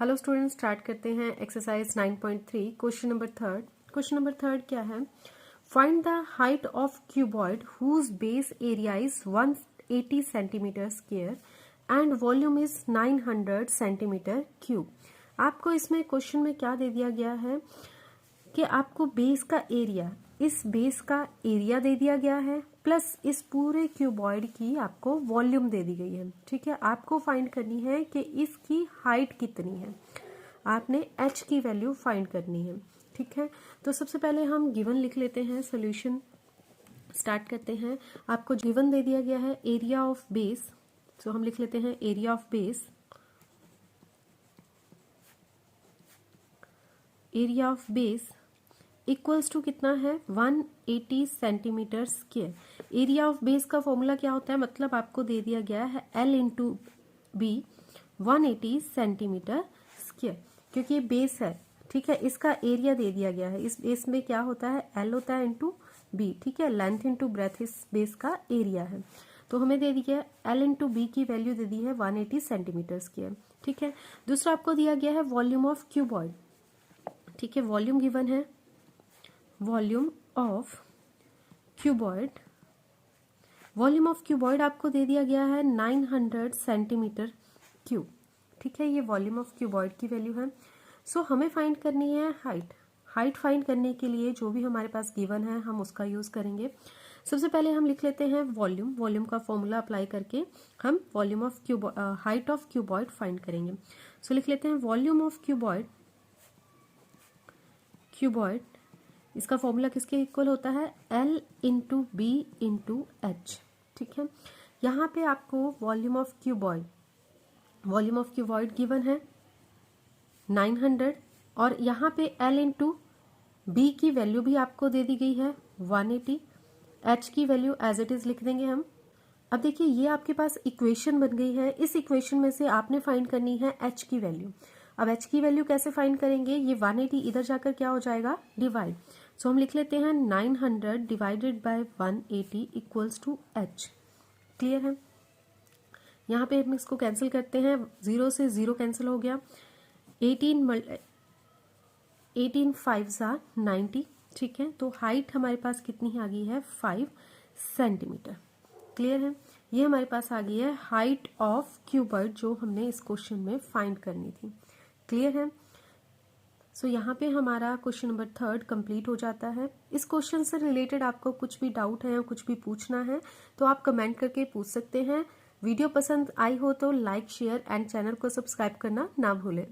Hello students, start करते हैं exercise 9.3 question number third. Question number third क्या है? Find the height of cuboid whose base area is 180 centimetre square and volume is 900 centimetre cube. आपको इसमें question में क्या दे दिया गया है कि आपको बेस का एरिया, इस बेस का एरिया दे दिया गया है प्लस इस पूरे क्यूबॉइड की आपको वॉल्यूम दे दी गई है। ठीक है, आपको फाइंड करनी है कि इसकी हाइट कितनी है। आपने h की वैल्यू फाइंड करनी है। ठीक है, तो सबसे पहले हम गिवन लिख लेते हैं, सॉल्यूशन स्टार्ट करते हैं। आपको गिवन दे दिया गया है एरिया ऑफ बेस, तो हम लिख लेते हैं area of base. Area of base equals to कितना है? 180 centimetre square. Area of base का फॉर्मूला क्या होता है? मतलब आपको दे दिया गया है L into b 180 centimetre square, क्योंकि ये बेस है। ठीक है, इसका एरिया दे दिया गया है। इस बेस में क्या होता है? L होता है इंटू बी। ठीक है, लेंथ इंटू ब्रेथ इस बेस का एरिया है। तो हमें दे दिया है L इंटू बी की वैल्यू दे दी है 180 सेंटीमीटर स्क्वायर। ठीक है, दूसरा आपको दिया गया है वॉल्यूम ऑफ क्यूबॉइड। ठीक है, वॉल्यूम गिवन है, volume of cuboid. Volume of cuboid आपको दे दिया गया है 900 सेंटीमीटर क्यूब। ठीक है, ये वॉल्यूम ऑफ क्यूबॉइड की वैल्यू है। सो हमें फाइंड करनी है हाइट। हाइट फाइंड करने के लिए जो भी हमारे पास गिवन है हम उसका यूज करेंगे। सबसे पहले हम लिख लेते हैं वॉल्यूम। वॉल्यूम का फॉर्मूला अप्लाई करके हम volume of height of cuboid find करेंगे। सो लिख लेते हैं वॉल्यूम ऑफ क्यूबॉइड। क्यूबॉइड इसका फॉर्मूला किसके इक्वल होता है? L into b into h. ठीक है, यहाँ पे आपको वॉल्यूम ऑफ क्यूबॉइड गिवन है 900 और यहाँ पे L इंटू बी की वैल्यू भी आपको दे दी गई है 180। H की वैल्यू एज इट इज लिख देंगे हम। अब देखिए, ये आपके पास इक्वेशन बन गई है। इस इक्वेशन में से आपने फाइंड करनी है H की वैल्यू। अब H की वैल्यू कैसे फाइंड करेंगे? ये 180 इधर जाकर क्या हो जाएगा? डिवाइड। सो हम लिख लेते हैं 900 divided by 180 equals to H। Clear है? यहाँ पे हम इसको कैंसिल करते हैं, 0 से 0 कैंसिल हो गया। 18 5 90। ठीक है, तो हाइट हमारे पास कितनी आ गई है? 5 सेंटीमीटर। क्लियर है? ये हमारे पास आ गई है हाइट ऑफ क्यूबॉइड जो हमने इस क्वेश्चन में फाइंड करनी थी। क्लियर है? सो यहाँ पे हमारा क्वेश्चन नंबर थर्ड कंप्लीट हो जाता है। इस क्वेश्चन से रिलेटेड आपको कुछ भी डाउट है या कुछ भी पूछना है तो आप कमेंट करके पूछ सकते हैं। वीडियो पसंद आई हो तो लाइक, शेयर एंड चैनल को सब्सक्राइब करना ना भूलें।